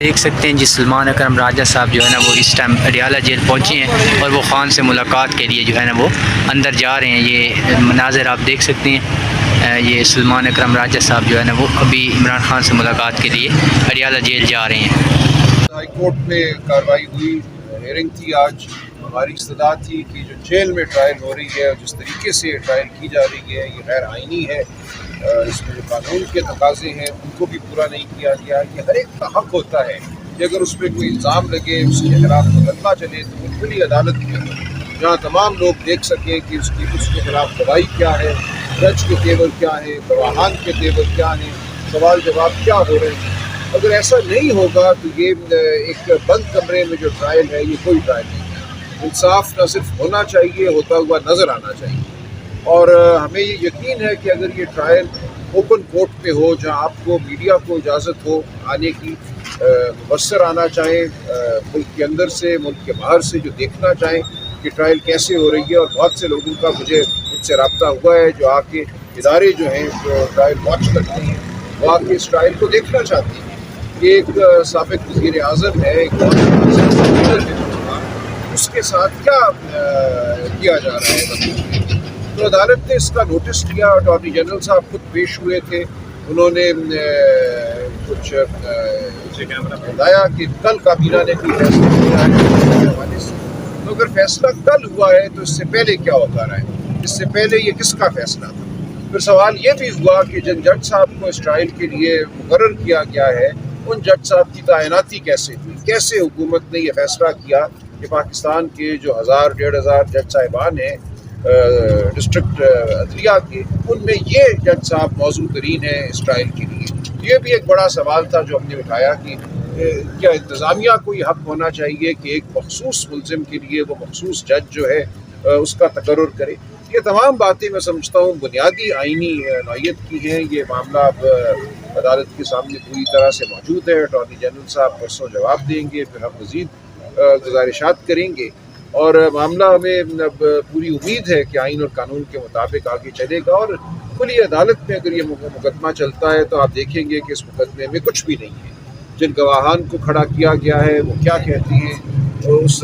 دیکھ سکتے ہیں جی سلمان اکرم راجہ صاحب جو ہے نا وہ اس ٹائم اڈیالہ جیل پہنچے ہیں اور وہ خان سے ملاقات کے لیے جو ہے نا وہ اندر جا رہے ہیں۔ یہ مناظر آپ دیکھ سکتے ہیں، یہ سلمان اکرم راجہ صاحب جو ہے نا وہ ابھی عمران خان سے ملاقات کے لیے اڈیالہ جیل جا رہے ہیں۔ ہائی کورٹ میں کارروائی ہوئی، ہیئرنگ تھی آج۔ ہماری استدعا تھی کہ جو جیل میں ٹرائل ہو رہی ہے اور جس طریقے سے ٹرائل کی جا رہی ہے یہ غیر آئینی ہے، اس میں جو قانون کے تقاضے ہیں ان کو بھی پورا نہیں کیا گیا۔ یہ ہر ایک کا حق ہوتا ہے کہ اگر اس پہ کوئی الزام لگے، اس کے خلاف مقدمہ چلے تو وہ کھلی عدالت میں ہو، جہاں تمام لوگ دیکھ سکیں کہ اس کے خلاف گواہی کیا ہے، جج کے تیور کیا ہے، گواہان کے تیور کیا ہیں، سوال جواب کیا ہو رہے ہیں۔ اگر ایسا نہیں ہوگا تو یہ ایک بند کمرے میں جو ٹرائل ہے یہ کوئی ٹرائل نہیں ہے۔ انصاف نہ صرف ہونا چاہیے، ہوتا ہوا نظر آنا چاہیے، اور ہمیں یہ یقین ہے کہ اگر یہ ٹرائل اوپن کورٹ پہ ہو، جہاں آپ کو میڈیا کو اجازت ہو آنے کی، مبصر آنا چاہیں ملک کے اندر سے، ملک کے باہر سے، جو دیکھنا چاہیں کہ ٹرائل کیسے ہو رہی ہے، اور بہت سے لوگوں کا مجھے ان سے رابطہ ہوا ہے جو آ کے ادارے جو ہیں جو ٹرائل واچ کرتے ہیں وہ آ کے اس ٹرائل کو دیکھنا چاہتے ہیں۔ یہ ایک سابق وزیر اعظم ہے، ایک اس کے ساتھ کیا کیا جا رہا ہے، تو عدالت نے اس کا نوٹس لیا۔ اٹارنی جنرل صاحب خود پیش ہوئے تھے، انہوں نے کچھ بتایا کہ کل کابینہ نے کوئی فیصلہ کیا ہے حوالے سے، تو اگر فیصلہ کل ہوا ہے تو اس سے پہلے کیا ہوتا رہا ہے، اس سے پہلے یہ کس کا فیصلہ تھا؟ پھر سوال یہ بھی ہوا کہ جن جج صاحب کو اس ٹرائل کے لیے مقرر کیا گیا ہے ان جج صاحب کی تعیناتی کیسے ہوئی، کیسے حکومت نے یہ فیصلہ کیا کہ پاکستان کے جو 1000-1500 جج صاحبان ہیں ڈسٹرکٹ عدلیہ کے، ان میں یہ جج صاحب موزوں ترین ہیں اس ٹرائل کے لیے۔ یہ بھی ایک بڑا سوال تھا جو ہم نے اٹھایا کہ کیا انتظامیہ کو یہ حق ہونا چاہیے کہ ایک مخصوص ملزم کے لیے وہ مخصوص جج جو ہے اس کا تقرر کرے۔ یہ تمام باتیں میں سمجھتا ہوں بنیادی آئینی نوعیت کی ہیں۔ یہ معاملہ اب عدالت کے سامنے پوری طرح سے موجود ہے، اٹارنی جنرل صاحب پرسوں جواب دیں گے، پھر ہم مزید گزارشات کریں گے، اور معاملہ ہمیں اب پوری امید ہے کہ آئین اور قانون کے مطابق آگے چلے گا۔ اور کھلی عدالت میں اگر یہ مقدمہ چلتا ہے تو آپ دیکھیں گے کہ اس مقدمے میں کچھ بھی نہیں ہے۔ جن گواہان کو کھڑا کیا گیا ہے وہ کیا کہتے ہیں، اس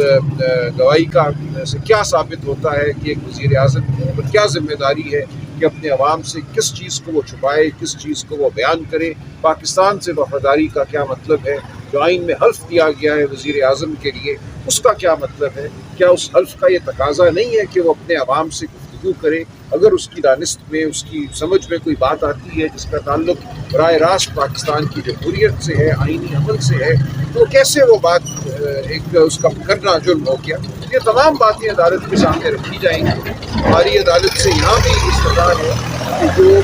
گواہی کا سے کیا ثابت ہوتا ہے کہ ایک وزیر اعظم پر کیا ذمہ داری ہے کہ اپنے عوام سے کس چیز کو وہ چھپائے، کس چیز کو وہ بیان کرے، پاکستان سے وفاداری کا کیا مطلب ہے، جو آئین میں حلف دیا گیا ہے وزیر اعظم کے لیے اس کا کیا مطلب ہے، کیا اس حلف کا یہ تقاضا نہیں ہے کہ وہ اپنے عوام سے گفتگو کرے، اگر اس کی دانست میں، اس کی سمجھ میں کوئی بات آتی ہے جس کا تعلق براہ راست پاکستان کی جمہوریت سے ہے، آئینی عمل سے ہے، تو کیسے وہ بات ایک اس کا کرنا جرم ہو گیا۔ یہ تمام باتیں عدالت کے سامنے رکھی جائیں گی۔ ہماری عدالت سے یہاں بھی استدعا ہے کہ جو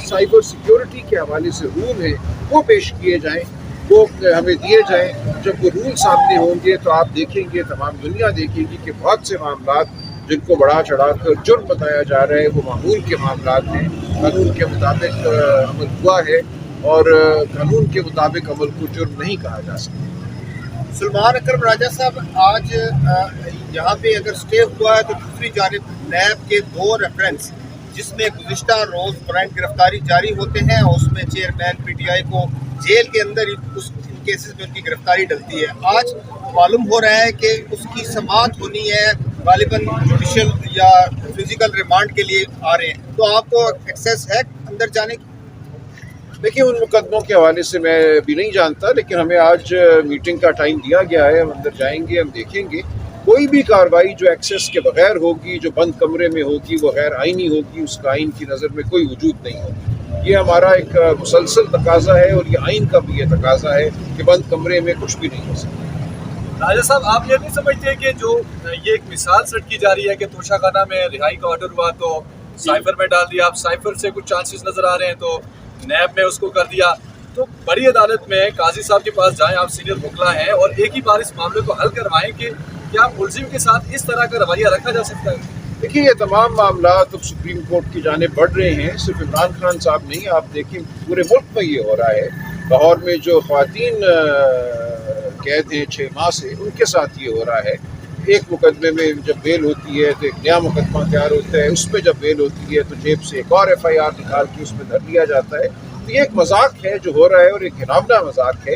سائبر سیکیورٹی کے حوالے سے رول ہیں وہ پیش کیے جائیں، وہ ہمیں دیے جائیں۔ جب وہ رول سامنے ہوں گے تو آپ دیکھیں گے، تمام دنیا دیکھے گی کہ بہت سے معاملات جن کو بڑھا چڑھا کر جرم بتایا جا رہا ہے وہ معمول کے معاملات ہیں، قانون کے مطابق عمل ہوا ہے، اور قانون کے مطابق عمل کو جرم نہیں کہا جا سکتا۔ سلمان اکرم راجہ صاحب، آج یہاں پہ اگر اسٹے ہوا ہے تو دوسری جانب نیب کے 2 ریفرنس جس میں گزشتہ روز برائنڈ گرفتاری جاری ہوتے ہیں اور اس میں چیئرمین پی ٹی آئی کو جیل کے اندر ان کیسز میں ان کی گرفتاری ڈلتی ہے۔ آج معلوم ہو رہا ہے کہ اس کی سماعت ہونی ہے، غالباً جوڈیشل یا فزیکل ریمانڈ کے لیے آ رہے ہیں، تو آپ کو ایکسیس ہے اندر جانے کی؟ دیکھیے ان مقدموں کے حوالے سے میں بھی نہیں جانتا، لیکن ہمیں آج میٹنگ کا ٹائم دیا گیا ہے، ہم اندر جائیں گے، ہم دیکھیں گے۔ کوئی بھی کارروائی جو ایکسیس کے بغیر ہوگی، جو بند کمرے میں ہوگی، وہ غیر آئینی ہوگی، اس کا آئین کی نظر میں کوئی وجود نہیں ہوگی۔ یہ ہمارا ایک مسلسل تقاضا ہے، اور یہ آئین کا بھی یہ تقاضا ہے کہ بند کمرے میں کچھ بھی نہیں ہو سکتا۔ راجہ صاحب، آپ یہ نہیں سمجھتے کہ جو یہ ایک مثال سیٹ کی جا رہی ہے کہ توشہ خانہ میں رہائی کا آرڈر ہوا تو سائفر میں ڈال دیا، اب سائفر سے کچھ چانسز نظر آ رہے ہیں تو نیب میں اس کو کر دیا، تو بڑی عدالت میں قاضی صاحب کے پاس جائیں، آپ سینئر وکلا ہیں، اور ایک ہی بار اس معاملے کو حل کروائیں کہ کیا ملزم کے ساتھ اس طرح کا رویہ رکھا جا سکتا ہے؟ دیکھیے یہ تمام معاملات اب سپریم کورٹ کی جانب بڑھ رہے ہیں، صرف عمران خان صاحب نہیں، آپ دیکھیں پورے ملک میں یہ ہو رہا ہے۔ لاہور میں جو خواتین قید ہیں 6 ماہ سے، ان کے ساتھ یہ ہو رہا ہے۔ ایک مقدمے میں جب بیل ہوتی ہے تو ایک نیا مقدمہ تیار ہوتا ہے، اس میں جب بیل ہوتی ہے تو جیب سے ایک اور FIR نکال کے اس میں دھر لیا جاتا ہے۔ تو یہ ایک مذاق ہے جو ہو رہا ہے، اور ایک گھناؤنا مذاق ہے